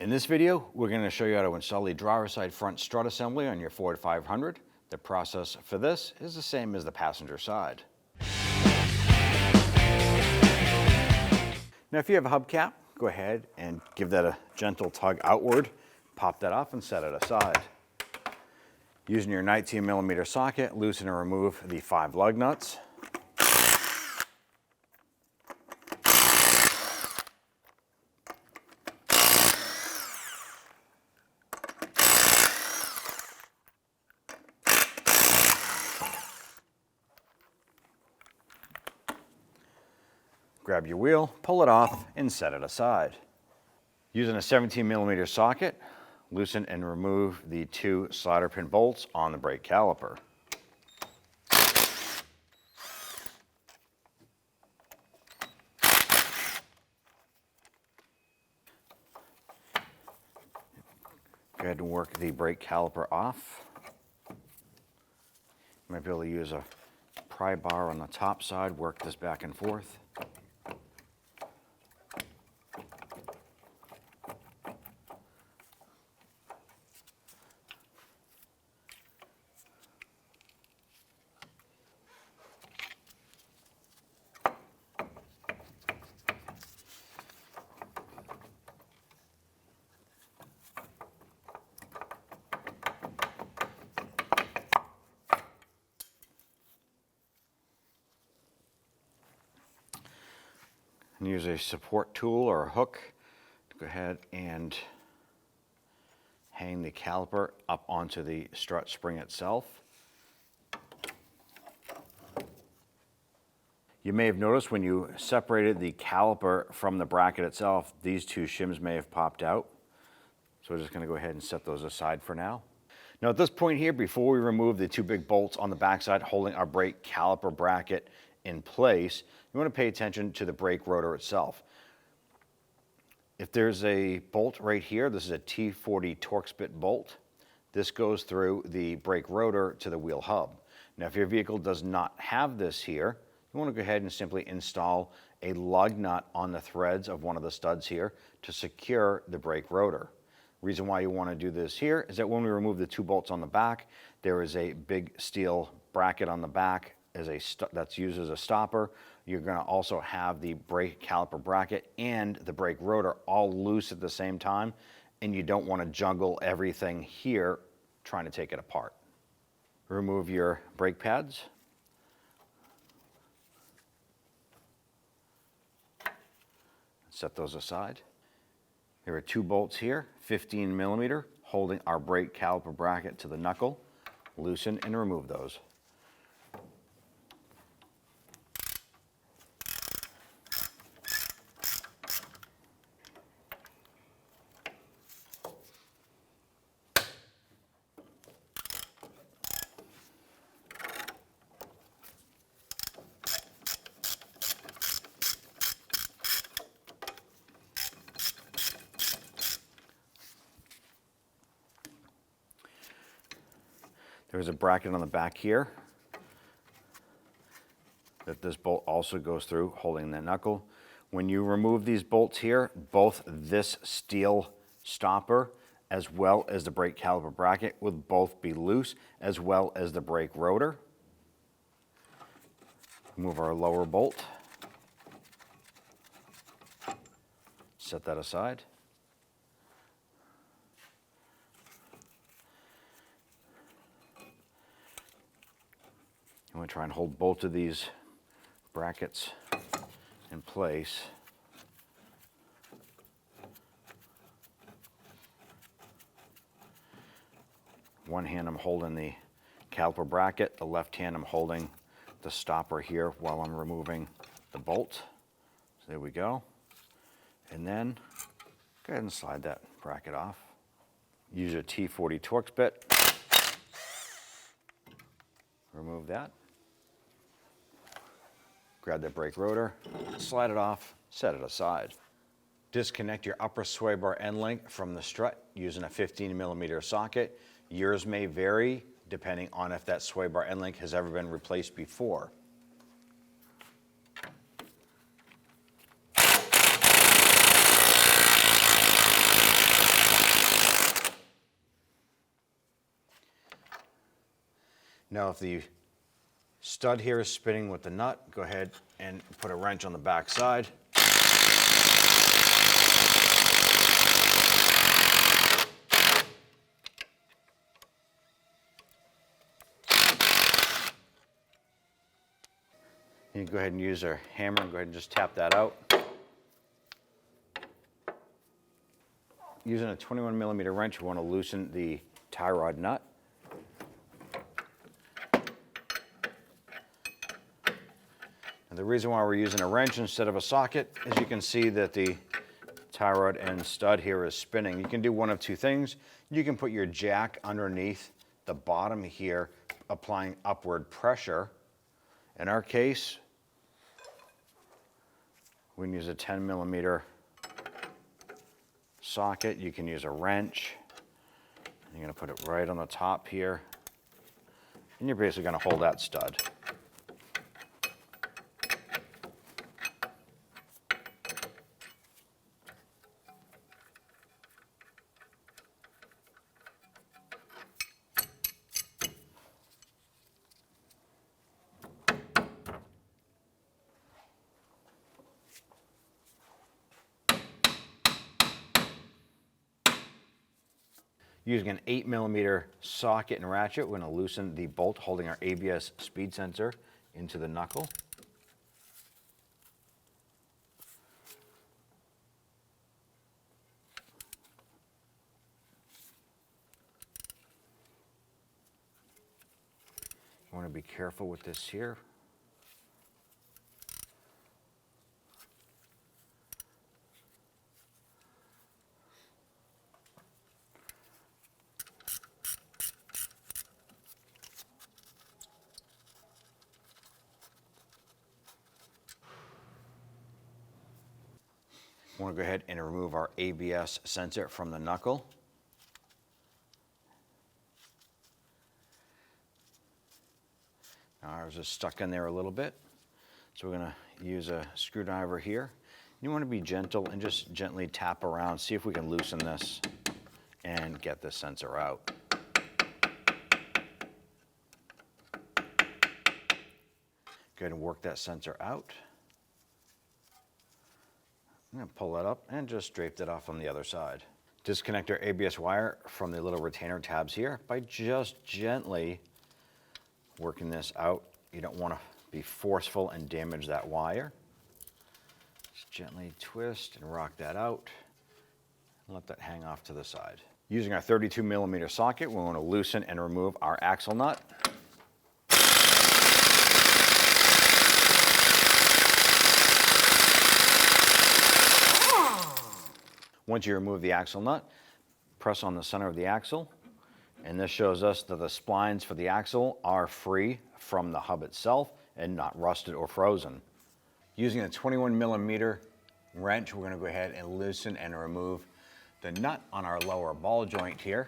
In this video, we're going to show you how to install the driver's side front strut assembly on your Ford 500. The process for this is the same as the passenger side. Now if you have a hubcap, go ahead and give that a gentle tug outward, pop that off and set it aside. Using your 19mm socket, loosen and remove the 5 lug nuts. Grab your wheel, pull it off, and set it aside. Using a 17mm socket, loosen and remove the 2 slider pin bolts on the brake caliper. Go ahead and work the brake caliper off. You might be able to use a pry bar on the top side, work this back and forth. And use a support tool or a hook to go ahead and hang the caliper up onto the strut spring itself. You may have noticed when you separated the caliper from the bracket itself, these 2 shims may have popped out. So we're just going to go ahead and set those aside for now. Now at this point here, before we remove the 2 big bolts on the backside holding our brake caliper bracket in place, you want to pay attention to the brake rotor itself. If there's a bolt right here, this is a T40 Bit bolt. This goes through the brake rotor to the wheel hub. Now if your vehicle does not have this here, you want to go ahead and simply install a lug nut on the threads of one of the studs here to secure the brake rotor. Reason why you want to do this here is that when we remove the 2 bolts on the back, there is a big steel bracket on the back that's used as a stopper. You're going to also have the brake caliper bracket and the brake rotor all loose at the same time, and you don't want to juggle everything here trying to take it apart. Remove your brake pads. Set those aside. There are 2 bolts here, 15mm, holding our brake caliper bracket to the knuckle. Loosen and remove those. There's a bracket on the back here that this bolt also goes through, holding the knuckle. When you remove these bolts here, both this steel stopper as well as the brake caliper bracket will both be loose, as well as the brake rotor. Move our lower bolt. Set that aside. I'm going to try and hold both of these brackets in place. One hand I'm holding the caliper bracket, the left hand I'm holding the stopper here while I'm removing the bolt. So there we go. And then go ahead and slide that bracket off. Use your T40 Bit. Remove that. Grab the brake rotor, slide it off, set it aside. Disconnect your upper sway bar end link from the strut using a 15mm socket. Yours may vary depending on if that sway bar end link has ever been replaced before. Now if the stud here is spinning with the nut, go ahead and put a wrench on the back side. You can go ahead and use a hammer and go ahead and just tap that out. Using a 21mm wrench, we want to loosen the tie rod nut. And the reason why we're using a wrench instead of a socket is you can see that the tie rod and stud here is spinning. You can do one of two things. You can put your jack underneath the bottom here, applying upward pressure. In our case, we can use a 10mm socket. You can use a wrench. You're going to put it right on the top here, and you're basically going to hold that stud. Using an 8mm socket and ratchet, we're going to loosen the bolt holding our ABS speed sensor into the knuckle. You want to be careful with this here. We want to go ahead and remove our ABS sensor from the knuckle. Now ours is stuck in there a little bit, so we're going to use a screwdriver here. You want to be gentle and just gently tap around, see if we can loosen this and get the sensor out. Go ahead and work that sensor out. I'm going to pull that up and just drape it off on the other side. Disconnect our ABS wire from the little retainer tabs here by just gently working this out. You don't want to be forceful and damage that wire. Just gently twist and rock that out and let that hang off to the side. Using our 32mm socket, we want to loosen and remove our axle nut. Once you remove the axle nut, press on the center of the axle, and this shows us that the splines for the axle are free from the hub itself and not rusted or frozen. Using a 21mm wrench, we're going to go ahead and loosen and remove the nut on our lower ball joint here.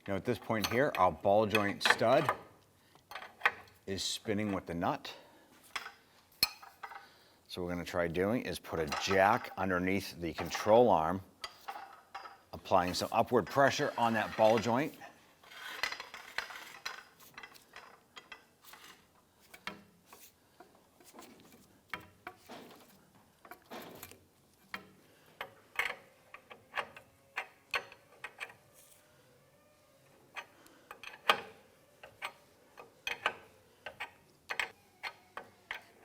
Now at this point here, our ball joint stud is spinning with the nut. So what we're going to try doing is put a jack underneath the control arm, applying some upward pressure on that ball joint.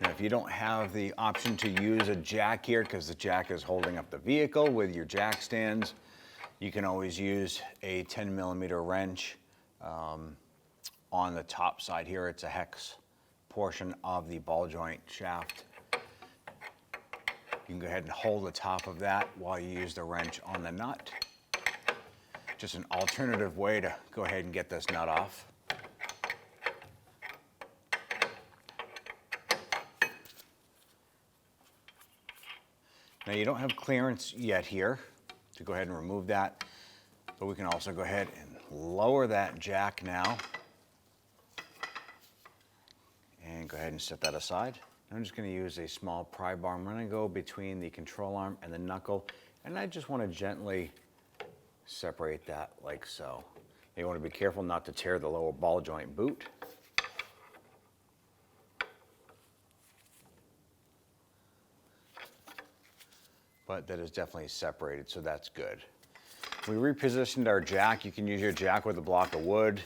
Now, if you don't have the option to use a jack here because the jack is holding up the vehicle with your jack stands, you can always use a 10mm wrench on the top side here. It's a hex portion of the ball joint shaft. You can go ahead and hold the top of that while you use the wrench on the nut. Just an alternative way to go ahead and get this nut off. Now you don't have clearance yet here to go ahead and remove that, but we can also go ahead and lower that jack now and go ahead and set that aside. I'm just going to use a small pry bar. I'm going to go between the control arm and the knuckle And I just want to gently separate that like so. You want to be careful not to tear the lower ball joint boot. But that is definitely separated, so that's good. We repositioned our jack. You can use your jack with a block of wood.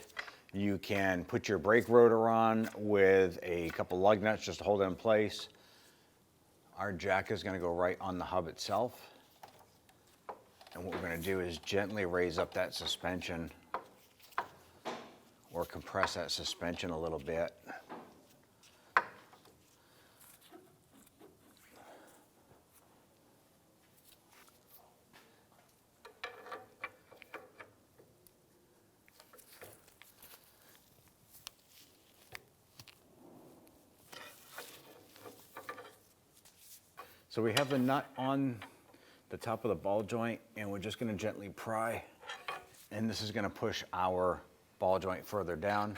You can put your brake rotor on with a couple lug nuts just to hold it in place. Our jack is going to go right on the hub itself. And what we're going to do is gently raise up that suspension or compress that suspension a little bit. So we have the nut on the top of the ball joint, and we're just going to gently pry, and this is going to push our ball joint further down.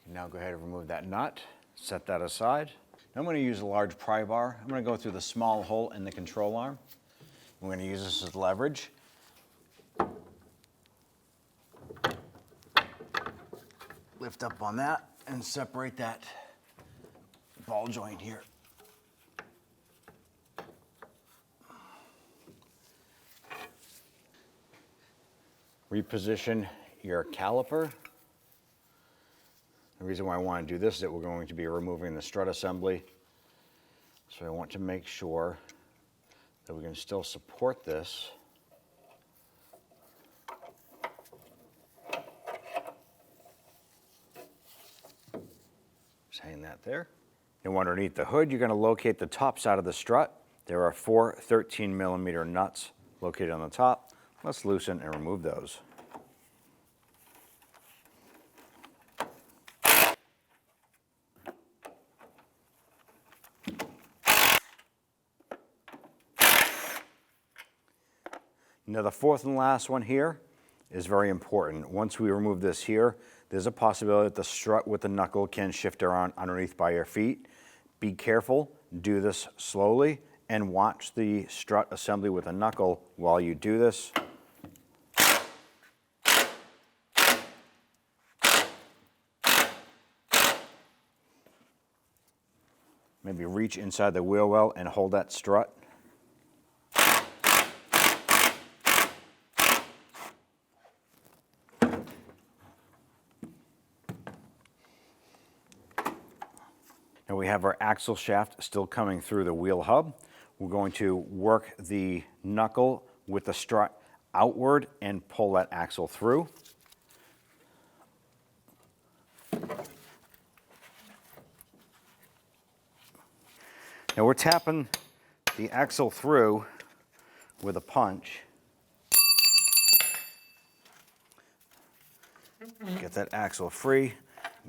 Now go ahead and remove that nut, set that aside. Now I'm going to use a large pry bar. I'm going to go through the small hole in the control arm. I'm going to use this as leverage. Lift up on that and separate that ball joint here. Reposition your caliper. The reason why I want to do this is that we're going to be removing the strut assembly. So I want to make sure that we can still support this. Just hang that there. And underneath the hood, you're going to locate the top side of the strut. There are 4 13mm nuts located on the top. Let's loosen and remove those. Now the fourth and last one here is very important. Once we remove this here, there's a possibility that the strut with the knuckle can shift around underneath by your feet. Be careful, do this slowly, and watch the strut assembly with a knuckle while you do this. Maybe reach inside the wheel well and hold that strut. Now we have our axle shaft still coming through the wheel hub. We're going to work the knuckle with the strut outward and pull that axle through. Now we're tapping the axle through with a punch. Get that axle free,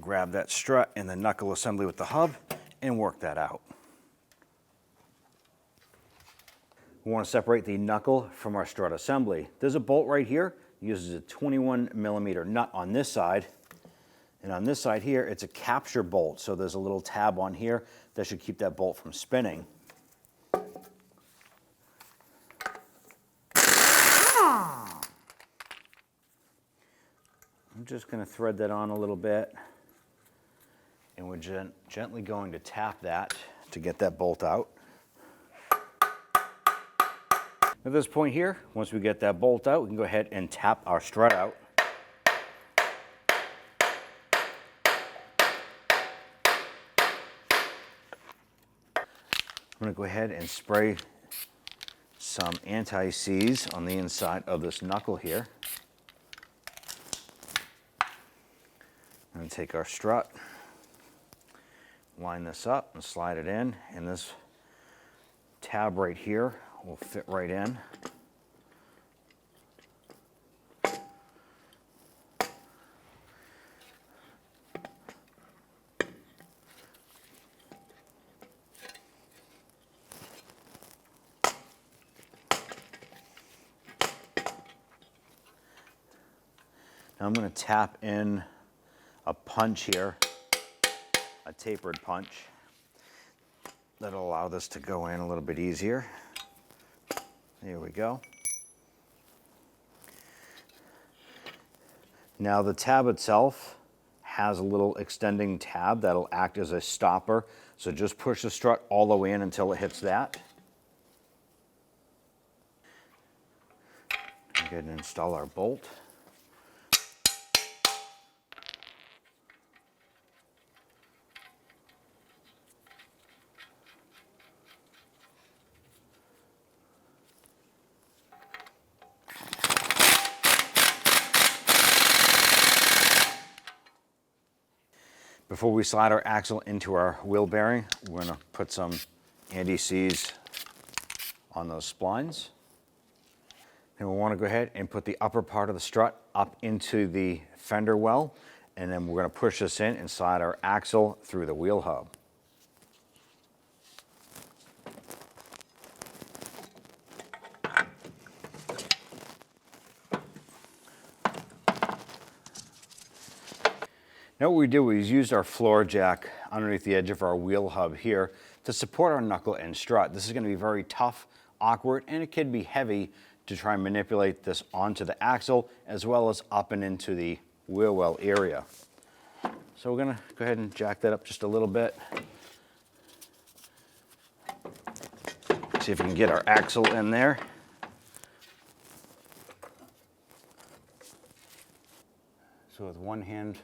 grab that strut and the knuckle assembly with the hub, and work that out. We want to separate the knuckle from our strut assembly. There's a bolt right here. It uses a 21mm nut on this side. And on this side here, it's a capture bolt. So there's a little tab on here that should keep that bolt from spinning. I'm just going to thread that on a little bit. And we're gently going to tap that to get that bolt out. At this point here, once we get that bolt out, we can go ahead and tap our strut out. I'm going to go ahead and spray some anti-seize on the inside of this knuckle here. I'm going to take our strut, line this up and slide it in, and this tab right here will fit right in. Now I'm going to tap in a punch here, a tapered punch. That'll allow this to go in a little bit easier. There we go. Now the tab itself has a little extending tab that'll act as a stopper. So just push the strut all the way in until it hits that. Go ahead and install our bolt. Before we slide our axle into our wheel bearing, we're going to put some anti-seize on those splines. And we want to go ahead and put the upper part of the strut up into the fender well, and then we're going to push this in and slide our axle through the wheel hub. Now what we did was used our floor jack underneath the edge of our wheel hub here to support our knuckle and strut. This is going to be very tough, awkward, and it can be heavy to try and manipulate this onto the axle as well as up and into the wheel well area. So we're going to go ahead and jack that up just a little bit. See if we can get our axle in there. So with one hand,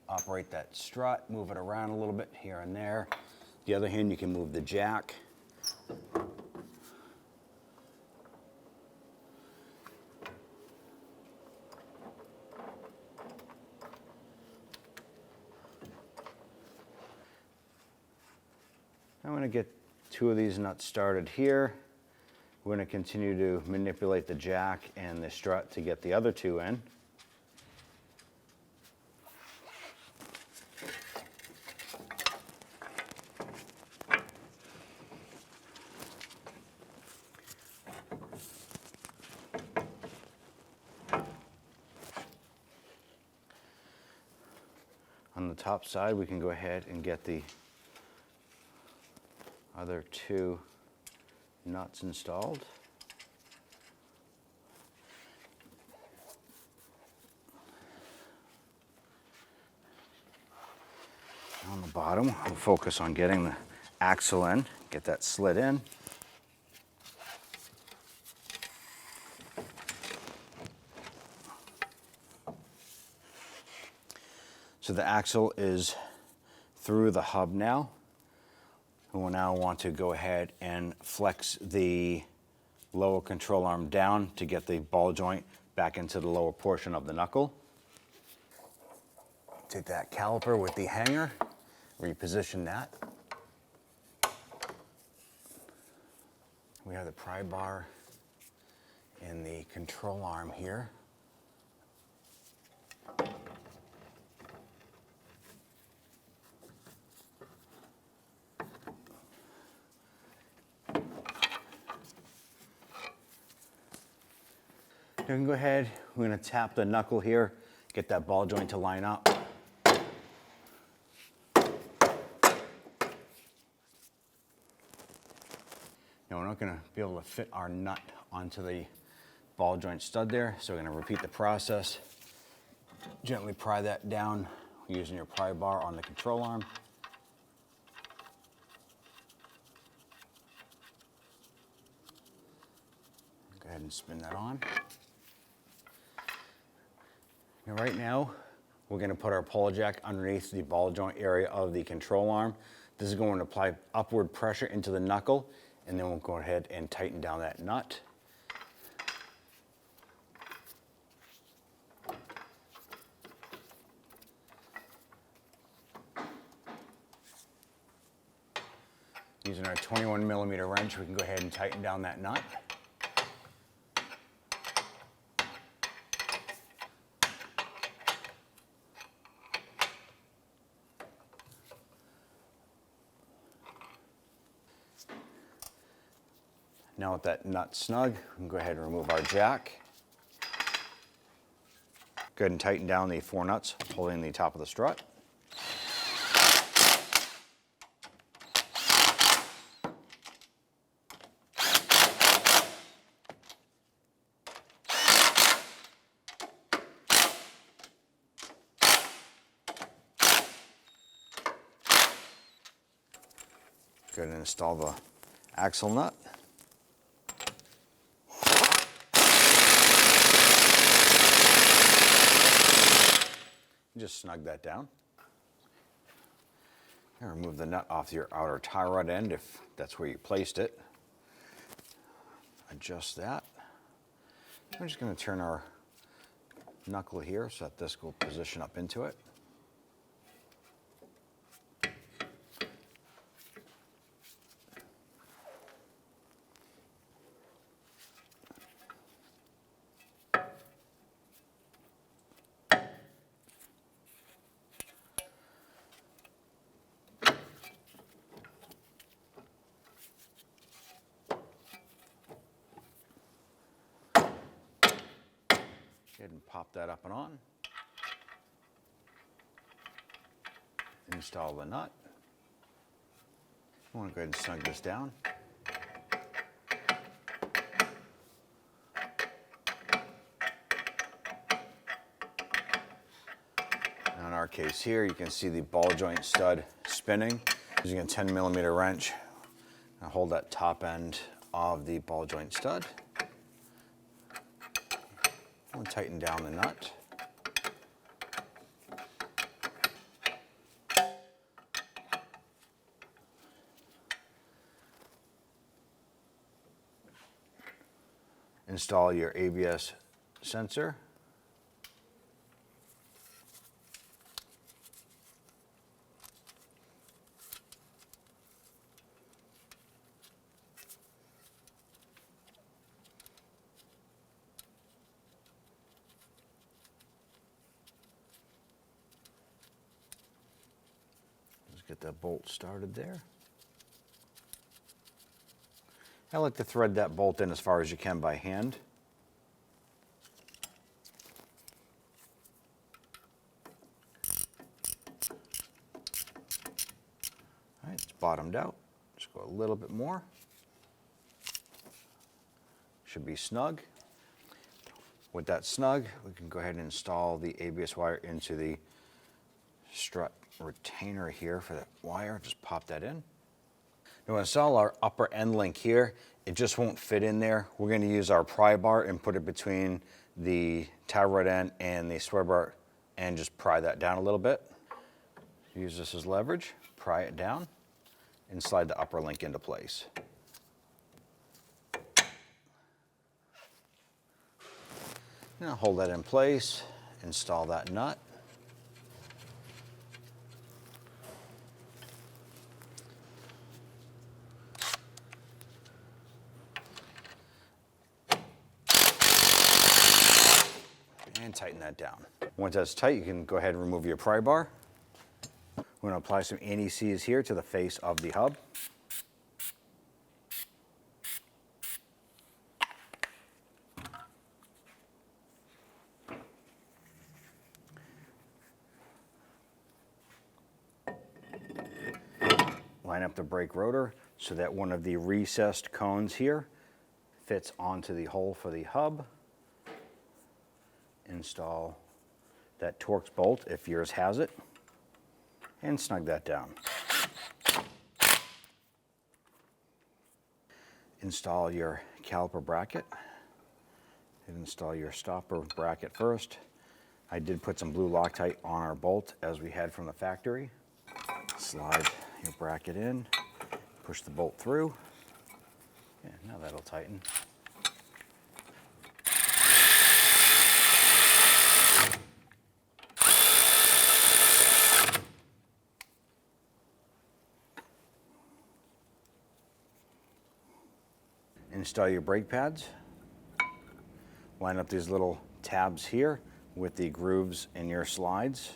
operate that strut, move it around a little bit here and there. The other hand, you can move the jack. I'm going to get two of these nuts started here. We're going to continue to manipulate the jack and the strut to get the other two in. On the top side, we can go ahead and get the other two nuts installed. On the bottom, we'll focus on getting the axle in, get that slid in. So the axle is through the hub now. We will now want to go ahead and flex the lower control arm down to get the ball joint back into the lower portion of the knuckle. Take that caliper with the hanger, reposition that. We have the pry bar in the control arm here. You can go ahead, we're going to tap the knuckle here, get that ball joint to line up. Now we're not going to be able to fit our nut onto the ball joint stud there, so we're going to repeat the process. Gently pry that down using your pry bar on the control arm. Go ahead and spin that on. And right now, we're going to put our pull jack underneath the ball joint area of the control arm. This is going to apply upward pressure into the knuckle, and then we'll go ahead and tighten down that nut. Using our 21mm wrench, we can go ahead and tighten down that nut. Now with that nut snug, we can go ahead and remove our jack. Go ahead and tighten down the 4 nuts holding the top of the strut. Go ahead and install the axle nut. Just snug that down. And remove the nut off your outer tie rod end if that's where you placed it. Adjust that. I'm just going to turn our knuckle here so that this will position up into it. Go ahead and pop that up and on. Install the nut. I want to go ahead and snug this down. Now in our case here, you can see the ball joint stud spinning. Using a 10mm wrench, I hold that top end of the ball joint stud. And tighten down the nut. Install your ABS sensor. Get that bolt started there. I like to thread that bolt in as far as you can by hand. All right, it's bottomed out. Just go a little bit more. Should be snug. With that snug, we can go ahead and install the ABS wire into the strut retainer here for that wire. Just pop that in. Now, we'll install our upper end link here. It just won't fit in there. We're going to use our pry bar and put it between the tie rod end and the sway bar and just pry that down a little bit. Use this as leverage, pry it down, and slide the upper link into place. Now hold that in place, install that nut. And tighten that down. Once that's tight, you can go ahead and remove your pry bar. We're going to apply some anti-seize here to the face of the hub. Line up the brake rotor so that one of the recessed cones here fits onto the hole for the hub. Install that Torx bolt if yours has it, and snug that down. Install your caliper bracket. And install your stopper bracket first. I did put some blue Loctite on our bolt as we had from the factory. Slide your bracket in, push the bolt through. Yeah, now that'll tighten. Install your brake pads. Line up these little tabs here with the grooves in your slides.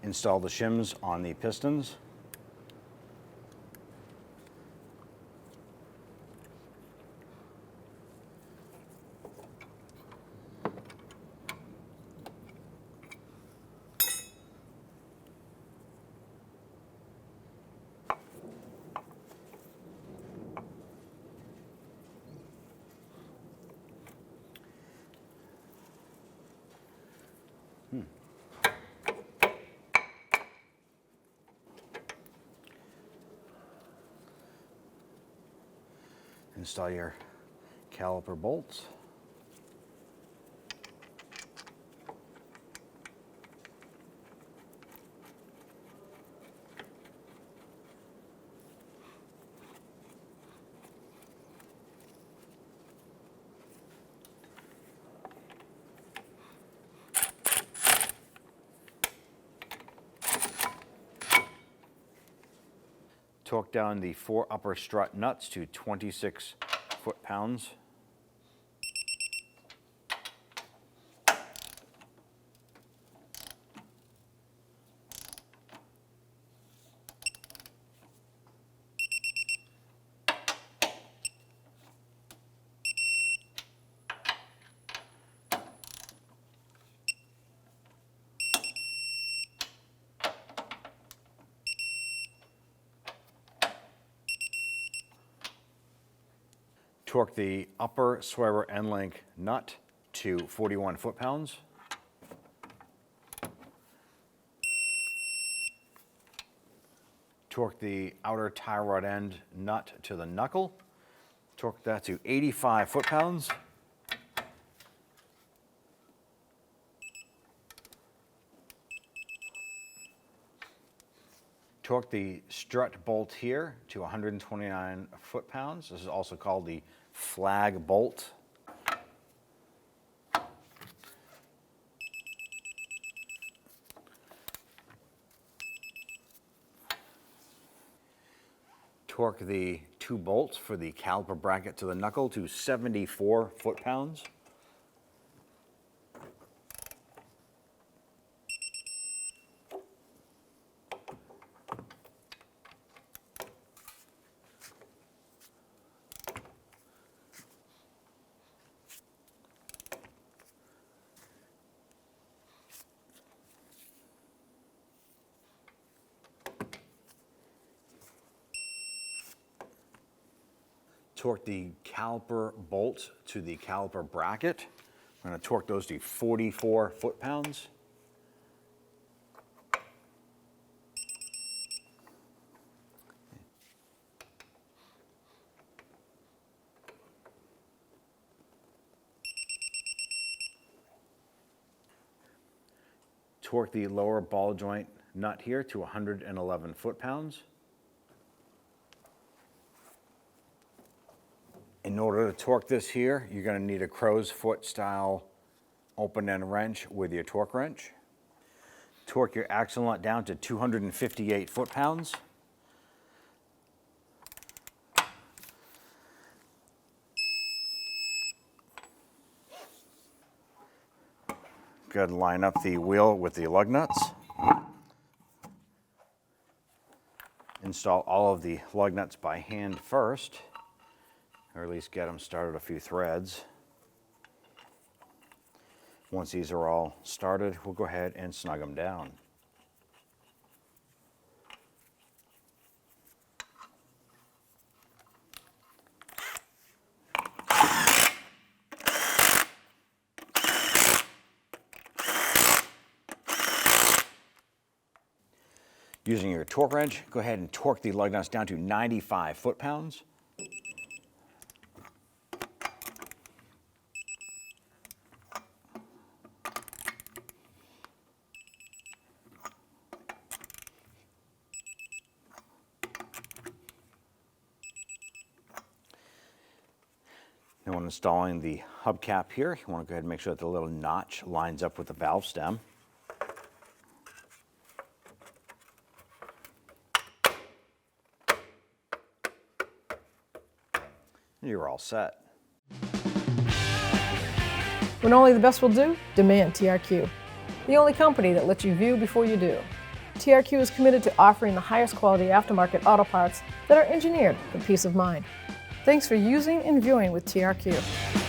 Install the shims on the pistons. install your caliper bolts. Torque down the 4 upper strut nuts to 26 foot-pounds. Torque the upper swerver end link nut to 41 foot-pounds. Torque the outer tie rod end nut to the knuckle. Torque that to 85 foot-pounds. Torque the strut bolt here to 129 foot-pounds. This is also called the flag bolt. Torque the 2 bolts for the caliper bracket to the knuckle to 74 foot-pounds. Torque the caliper bolt to the caliper bracket. I'm going to torque those to 44 foot-pounds. Torque the lower ball joint nut here to 111 foot-pounds. In order to torque this here, you're going to need a crow's foot style open end wrench with your torque wrench. Torque your axle nut down to 258 foot-pounds. Go ahead and line up the wheel with the lug nuts. Install all of the lug nuts by hand first, or at least get them started a few threads. Once these are all started, we'll go ahead and snug them down. Using your torque wrench, go ahead and torque the lug nuts down to 95 foot-pounds. Now when installing the hubcap here, you want to go ahead and make sure that the little notch lines up with the valve stem. You're all set. When only the best will do, demand TRQ. The only company that lets you view before you do. TRQ is committed to offering the highest quality aftermarket auto parts that are engineered for peace of mind. Thanks for using and viewing with TRQ.